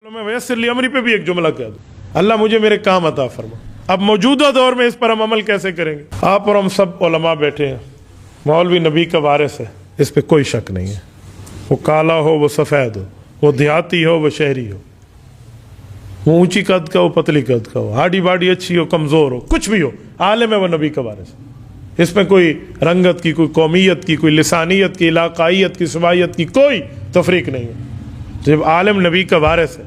میں ویسر لی امری پہ بھی ایک جملہ کہہ دوں، اللہ مجھے میرے کام عطا فرما۔ اب موجودہ دور میں اس پر ہم عمل کیسے کریں گے؟ آپ اور ہم سب علماء بیٹھے ہیں، مولوی نبی کا وارث ہے، اس پہ کوئی شک نہیں ہے، وہ کالا ہو وہ سفید ہو، وہ دیہاتی ہو وہ شہری ہو، وہ اونچی قد کا ہو پتلی قد کا ہو، ہاڈی باڈی اچھی ہو کمزور ہو، کچھ بھی ہو، عالم ہے وہ نبی کا وارث ہے۔ اس میں کوئی رنگت کی، کوئی قومیت کی، کوئی لسانیت کی، علاقائیت کی، صوبائیت کی کوئی تفریق نہیں ہے۔ جب عالم نبی کا وارث ہے،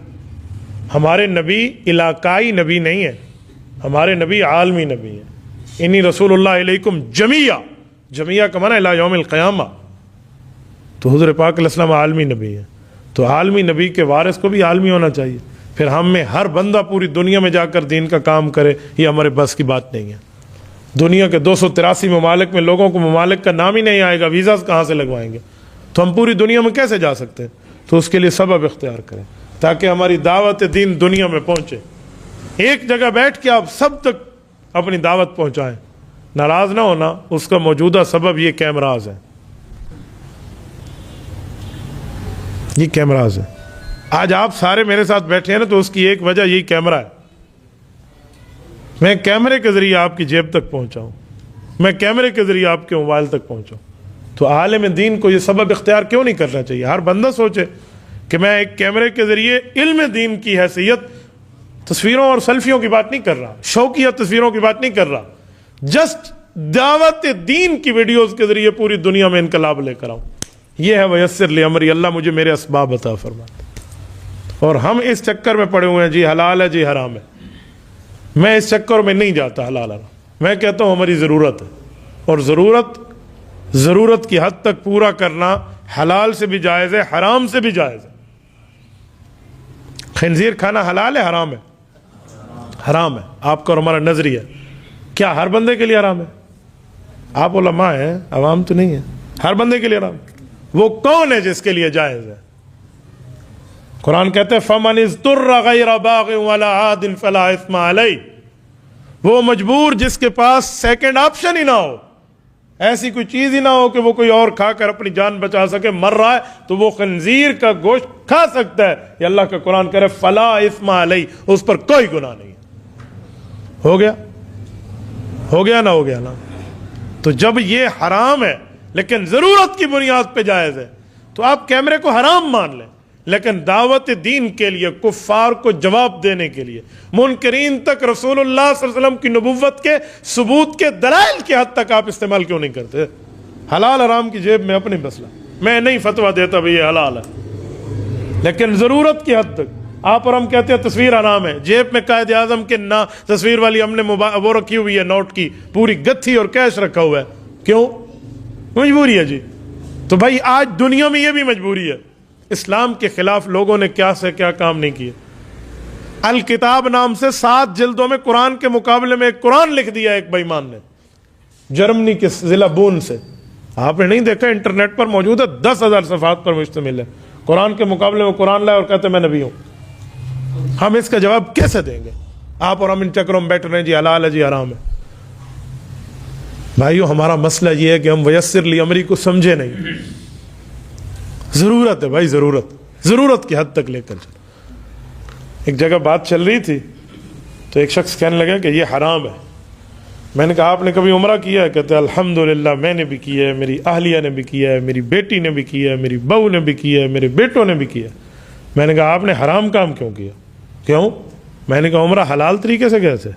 ہمارے نبی علاقائی نبی نہیں ہے، ہمارے نبی عالمی نبی ہے۔ انی رسول اللہ علیکم جمیعہ، جمیعہ کا معنی الی یوم القیامہ، تو حضور پاک علیہ السلام عالمی نبی ہے، تو عالمی نبی کے وارث کو بھی عالمی ہونا چاہیے۔ پھر ہم میں ہر بندہ پوری دنیا میں جا کر دین کا کام کرے، یہ ہمارے بس کی بات نہیں ہے۔ دنیا کے 283 ممالک میں لوگوں کو ممالک کا نام ہی نہیں آئے گا، ویزاز کہاں سے لگوائیں گے؟ تو ہم پوری دنیا میں کیسے جا سکتے ہیں؟ تو اس کے لیے سبب اختیار کریں تاکہ ہماری دعوت دین دنیا میں پہنچے۔ ایک جگہ بیٹھ کے آپ سب تک اپنی دعوت پہنچائیں، ناراض نہ ہونا، اس کا موجودہ سبب یہ کیمراز ہے، یہ کیمراز ہے۔ آج آپ سارے میرے ساتھ بیٹھے ہیں نا، تو اس کی ایک وجہ یہی کیمرہ ہے۔ میں کیمرے کے ذریعے آپ کی جیب تک پہنچاؤں، میں کیمرے کے ذریعے آپ کے موبائل تک پہنچاؤں، تو عالم دین کو یہ سبب اختیار کیوں نہیں کرنا چاہیے؟ ہر بندہ سوچے کہ میں ایک کیمرے کے ذریعے علم دین کی حیثیت، تصویروں اور سیلفیوں کی بات نہیں کر رہا، شوقیہ تصویروں کی بات نہیں کر رہا، جسٹ دعوت دین کی ویڈیوز کے ذریعے پوری دنیا میں انقلاب لے کر آؤں۔ یہ ہے ویسر لی امری، اللہ مجھے میرے اسباب عطا فرما۔ اور ہم اس چکر میں پڑے ہوئے ہیں، جی حلال ہے جی حرام ہے۔ میں اس چکر میں نہیں جاتا حلال حرام، میں کہتا ہوں ہماری ضرورت ہے، اور ضرورت کی حد تک پورا کرنا حلال سے بھی جائز ہے، حرام سے بھی جائز ہے۔ خنزیر کھانا حلال ہے حرام ہے؟ حرام ہے۔ آپ کا اور ہمارا نظریہ کیا ہر بندے کے لیے حرام ہے؟ آپ علماء ہیں، عوام تو نہیں ہے، ہر بندے کے لیے حرام ہے۔ وہ کون ہے جس کے لیے جائز ہے؟ قرآن کہتے ہیں فَمَنِ اضْطُرَّ غَيْرَ بَاغٍ وَلَا عَادٍ فَلَا إِثْمَ عَلَيْهِ، وہ مجبور جس کے پاس سیکنڈ آپشن ہی نہ ہو، ایسی کوئی چیز ہی نہ ہو کہ وہ کوئی اور کھا کر اپنی جان بچا سکے، مر رہا ہے تو وہ خنزیر کا گوشت کھا سکتا ہے۔ یہ اللہ کا قرآن کہہ رہا ہے فَلَا إِثْمَ عَلَيْهِ، اس پر کوئی گناہ نہیں ہے۔ ہو گیا نہ ہو گیا نا؟ تو جب یہ حرام ہے لیکن ضرورت کی بنیاد پہ جائز ہے، تو آپ کیمرے کو حرام مان لیں، لیکن دعوت دین کے لیے، کفار کو جواب دینے کے لیے، منکرین تک رسول اللہ صلی اللہ علیہ وسلم کی نبوت کے ثبوت کے دلائل کی حد تک آپ استعمال کیوں نہیں کرتے؟ حلال حرام کی جیب میں اپنی مسئلہ، میں نہیں فتویٰ دیتا بھئی یہ حلال ہے، لیکن ضرورت کی حد تک۔ آپ اور ہم کہتے ہیں تصویر حرام ہے، جیب میں قائد اعظم کے نا تصویر والی ہم نے وہ رکھی ہوئی ہے، نوٹ کی پوری گتھی اور کیش رکھا ہوا ہے، کیوں؟ مجبوری ہے جی۔ تو بھائی آج دنیا میں یہ بھی مجبوری ہے۔ اسلام کے خلاف لوگوں نے کیا سے کیا کام نہیں کیے۔ الکتاب نام سے 7 جلدوں میں قرآن کے مقابلے میں ایک قرآن لکھ دیا ایک بے ایمان نے، جرمنی کے ضلع بون سے۔ آپ نے نہیں دیکھا؟ انٹرنیٹ پر موجود ہے، 10,000 صفحات پر مشتمل ہے۔ قرآن کے مقابلے میں قرآن لائے اور کہتے میں نبی ہوں۔ ہم اس کا جواب کیسے دیں گے؟ آپ اور ہم ان چکروں میں بیٹھ رہے ہیں، جی حلال ہے جی حرام ہے۔ بھائیو، ہمارا مسئلہ یہ ہے کہ ہم ویسر لی امری کو سمجھے نہیں۔ ضرورت ہے بھائی، ضرورت کی حد تک لے کر چلو۔ ایک جگہ بات چل رہی تھی تو ایک شخص کہنے لگا کہ یہ حرام ہے۔ میں نے کہا آپ نے کبھی عمرہ کیا ہے؟ کہتے الحمدللہ میں نے بھی کیا ہے، میری اہلیہ نے بھی کیا ہے، میری بیٹی نے بھی کیا ہے، میری بہو نے بھی کیا ہے، میرے بیٹوں نے بھی کیا ہے۔ میں نے کہا آپ نے حرام کام کیوں کیا؟ کیوں؟ میں نے کہا عمرہ حلال طریقے سے کیسے؟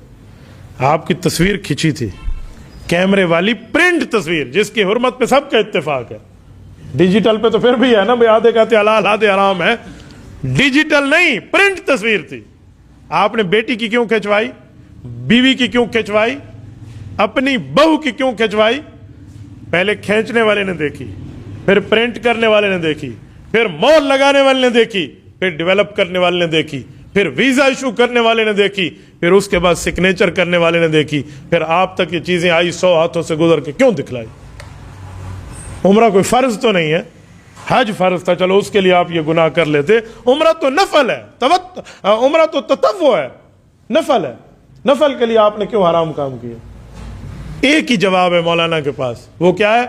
آپ کی تصویر کھینچی تھی، کیمرے والی پرنٹ تصویر جس کی حرمت پہ سب کا اتفاق ہے۔ ڈیجیٹل پہ تو پھر بھی ہے نا بھائی، آدھے کہتے حلال آدھے حرام ہے، ڈیجیٹل نہیں، پرنٹ تصویر تھی۔ آپ نے بیٹی کی کیوں کھنچوائی؟ بیوی کی کیوں کھنچوائی؟ اپنی بہو کی کیوں کھنچوائی؟ پہلے کھینچنے والے نے دیکھی، پھر پرنٹ کرنے والے نے دیکھی، پھر مور لگانے والے نے دیکھی، پھر ڈیولپ کرنے والے نے دیکھی، پھر ویزا ایشو کرنے والے نے دیکھی، پھر اس کے بعد سگنیچر کرنے والے نے دیکھی، پھر آپ تک یہ چیزیں آئی 100 ہاتھوں سے گزر کے کیوں دکھلائی؟ عمرہ کوئی فرض تو نہیں ہے، حج فرض تھا، چلو اس کے لیے آپ یہ گناہ کر لیتے۔ عمرہ تو نفل ہے، عمرہ تو تطوع ہے، نفل ہے، نفل کے لیے آپ نے کیوں حرام کام کیا؟ ایک ہی جواب ہے مولانا کے پاس، وہ کیا ہے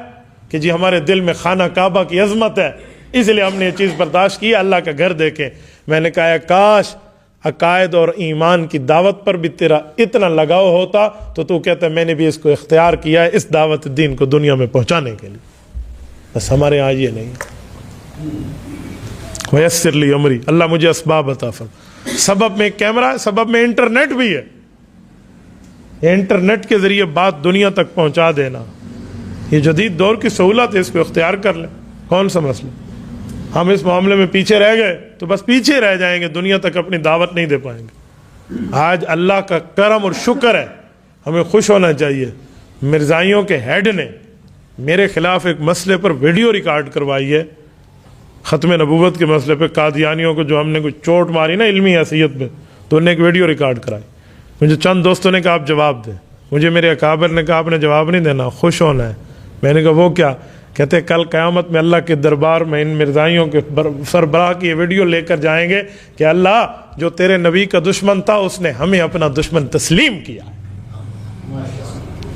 کہ جی ہمارے دل میں خانہ کعبہ کی عظمت ہے، اس لیے ہم نے یہ چیز برداشت کی۔ اللہ کا گھر دیکھیں، میں نے کہا کاش عقائد اور ایمان کی دعوت پر بھی تیرا اتنا لگاؤ ہوتا تو کہتا ہے میں نے بھی اس کو اختیار کیا ہے اس دعوت دین کو دنیا میں پہنچانے کے لیے، بس ہمارے یہاں یہ نہیں۔ ویسر لی امری، اللہ مجھے اسباب عطا فرما۔ سبب میں کیمرہ ہے، سبب میں انٹرنیٹ بھی ہے، انٹرنیٹ کے ذریعے بات دنیا تک پہنچا دینا، یہ جدید دور کی سہولت ہے، اس کو اختیار کر لیں، کون سا مسئلہ۔ ہم اس معاملے میں پیچھے رہ گئے تو بس پیچھے رہ جائیں گے، دنیا تک اپنی دعوت نہیں دے پائیں گے۔ آج اللہ کا کرم اور شکر ہے، ہمیں خوش ہونا چاہیے، مرزائیوں کے ہیڈ نے میرے خلاف ایک مسئلے پر ویڈیو ریکارڈ کروائی ہے، ختم نبوت کے مسئلے پہ، قادیانیوں کو جو ہم نے کوئی چوٹ ماری نا علمی حیثیت میں، تو انہوں نے ایک ویڈیو ریکارڈ کرائی۔ مجھے چند دوستوں نے کہا آپ جواب دیں، مجھے میرے اکابر نے کہا آپ نے جواب نہیں دینا، خوش ہونا ہے۔ میں نے کہا وہ کیا؟ کہتے کل قیامت میں اللہ کے دربار میں ان مرزائیوں کے سربراہ کی یہ ویڈیو لے کر جائیں گے کہ اللہ جو تیرے نبی کا دشمن تھا اس نے ہمیں اپنا دشمن تسلیم کیا ہے۔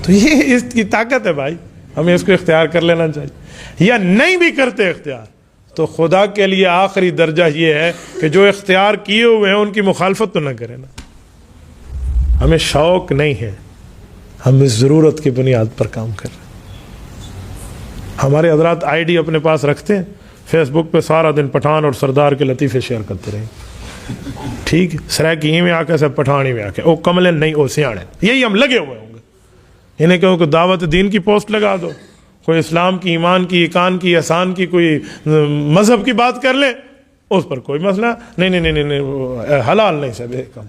تو یہ اس کی طاقت ہے بھائی، ہمیں اس کو اختیار کر لینا چاہیے، یا نہیں بھی کرتے اختیار تو خدا کے لیے آخری درجہ یہ ہے کہ جو اختیار کیے ہوئے ہیں ان کی مخالفت تو نہ کریں نا۔ ہمیں شوق نہیں ہے، ہم اس ضرورت کی بنیاد پر کام کر رہے ہیں۔ ہمارے حضرات آئی ڈی اپنے پاس رکھتے ہیں، فیس بک پہ سارا دن پٹھان اور سردار کے لطیفے شیئر کرتے رہیں، ٹھیک ہے، سرائکی میں آ کے سب پٹھانی میں آ کے او کملے نہیں او سیاڑے، یہی ہم لگے ہوئے ہوں گے۔ انہیں کہو کہ دعوت دین کی پوسٹ لگا دو، کوئی اسلام کی، ایمان کی، ایقان کی، احسان کی، کوئی مذہب کی بات کر لیں، اس پر کوئی مسئلہ نہیں، حلال نہیں سب کام۔